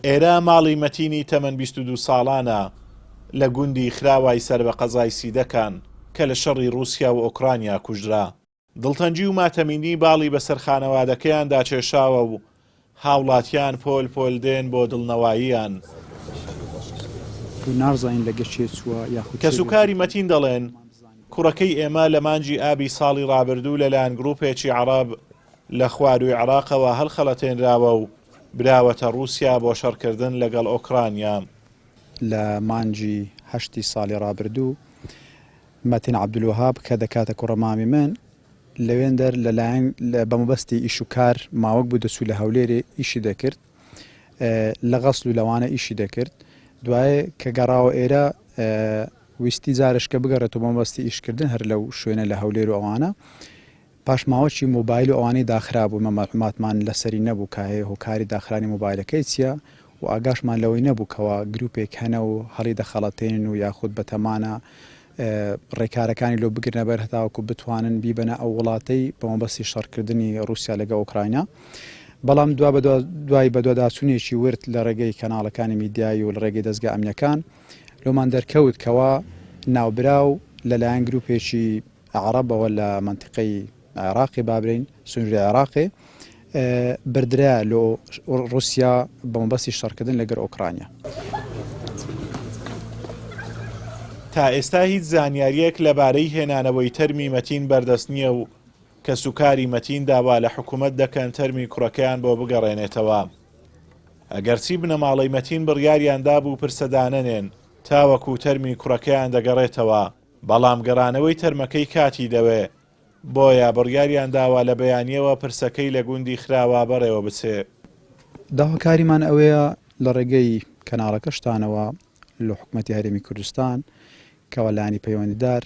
ئێرە ماڵی مەتینی تەمەن 22 ساڵانە لە گوندی خراوای سەر بە قەزای سیدەکان کە لە شەڕی رووسیا و ئۆکرانیا کوژرا. دڵتەنجی و ماتەمینی باڵی بەسەر خانەوادەکەیاندا کێشاوە و هاوڵاتیان پۆل پۆل دێن بۆ دڵنەواییان. کە سوکاری مەتین دەڵێن کوڕەکەی ئێمە لە مانجی ئابی ساڵی ڕابردوو لەلایەن گروپێکی عەرەب لە خواروی عێراقەوە هەڵخەڵەتێنراوە و براوەتە رووسیا بۆ شەڕکردن لەگەڵ ئۆکرانیا. لە مانجی 8 ساڵی ڕابردوو مەتین عەبدولوەهاب کە دەکاتە کوڕەمامی من لەوێن دەر لەلایەن بەمەبەستی ئیش و کار ماوەک بوو دەچوو لە هەولێرێ ئیشی دەکرد لە غەسڵ و لەوانە ئیشی دەکرد. دوایە کە گەڕاوە ئێرە ویستی جارشکە بگەڕێتەوە بەمەبەستی ئیشکردن هەر لەو شوێنە لە هەولێر و ئەوانە پاشماوەکی مۆبایل و ئەوانەی داخرا بوو مەمەڵوماتمان لەسەری نەبوو کە هەیە هۆکاری داخرانی مۆبایلەکەی چییە و ئاگاشمان لەوەی نەبوو کەەوە گروپێک هەنە و هەڵی دەخەڵەتێن و یاخود بەتەمانە ڕێکارەکانی لۆ بگرنە بەر هەتاوەکو بتوانن بیبەنە ئەو وڵاتەی بەمەبەستی شەڕکردنی رووسیا لەگە ئۆکراینە. بەڵام دوای بەدواداچوونێکی ورد لە ڕێگەی کەناڵەکانی میدیایی و لە ڕێگەی دەستگا ئەمنیەکان لۆمان دەرکەوت کەەوە ناوبراو لەلایەن گروپێکی عەرەبەوە لە منتیقەی عێراقی بابرین سنووری عێراقی بردرا لە رووسیا بەمەبەستی شەڕکردن لەگەر ئۆکرانیا. تا ئێستا هیچ زانیاریەک لەبارەی هێنانەوەی تەرمی مەتین بەردەست نییە و کە سوکاری مەتین داوا لە حکوومەت دەکەن تەرمی کوڕەکەیان بۆ بگەڕێنێتەوە. ئەگەرچی بنەماڵەی مەتین بڕیاریاندا بوو پرسەدانەنێن تاوەکو تەرمی کوڕەکەیان دەگەڕێتەوە، بەڵام گەڕانەوەی تەرمەکەی کاتی دەوێ بۆیە بڕیاریان داوا لە بەیانیەوە پرسەکەی لە گوندی خراوە بەڕێوە بچێ. داواکاریمان ئەوەیە لە ڕێگەی کەناڵەکەشتانەوە لە حکوومەتی هەرێمی کوردستان کەەوە لانی پەیوەندیدار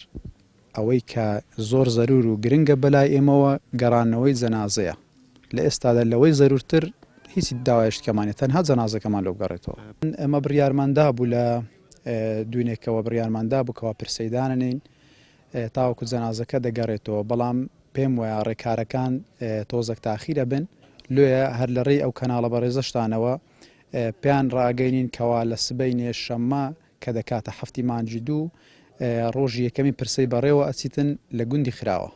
ئەوەی کە زۆر زەرور و گرنگە بەلای ئێمەوە گەڕانەوەی جەنازەیە لە ئێستادا لەوەی زەرورتر هیچی داوایشتکەمانێت تەنها جەنازەکەمان لەو گەڕێتەوە. ئەمە بڕیارماندا بوو لە دوێنێکەوە بڕیارماندا بوو کەەوە پرسەیدانەنین تاوەکو جەنازەکە دەگەڕێتەوە، بەڵام پێم وایە ڕێکارەکان تۆزێک تاخیرە بن لێە هەر لە ڕێی ئەو کەناڵە بەڕێزەشتانەوە پێیان ڕاگەینین کەوا لە سبەینێ شەممە کە دەکاتە هەفتی مانجی دوو ڕۆژی یەکەمی پرسەی بەڕێوە ئەچیتن لە گوندی خراوە.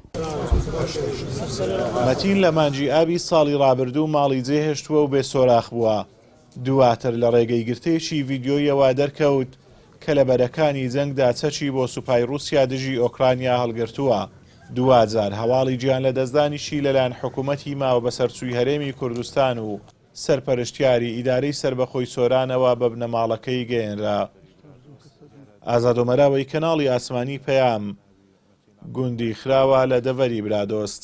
مەتین لە مانجی ئابی ساڵی ڕابردوو ماڵی جێهێشتووە و بێسۆراخ بووە. دواتر لە ڕێگەی گرتێکی ڤیدیۆیەوە دەرکەوت کە لە بەرەکانی جەنگدا چەچی بۆ سوپای رووسیا دژی ئۆکرانیا هەڵگرتووە. دوجار هەواڵی گیان لە دەستدانیشی لەلایەن حکوومەتی ماوە بەسەرچووی هەرێمی کوردستان و سەرپەرشتیاری ئیدارەی سربەخۆی سۆرانەوە بە بنەماڵەکەی گەێنرا. ئازادۆمەراوەی کەناڵی ئاسمانی پەیام گوندی خراوە لە دەڤەری برادۆست.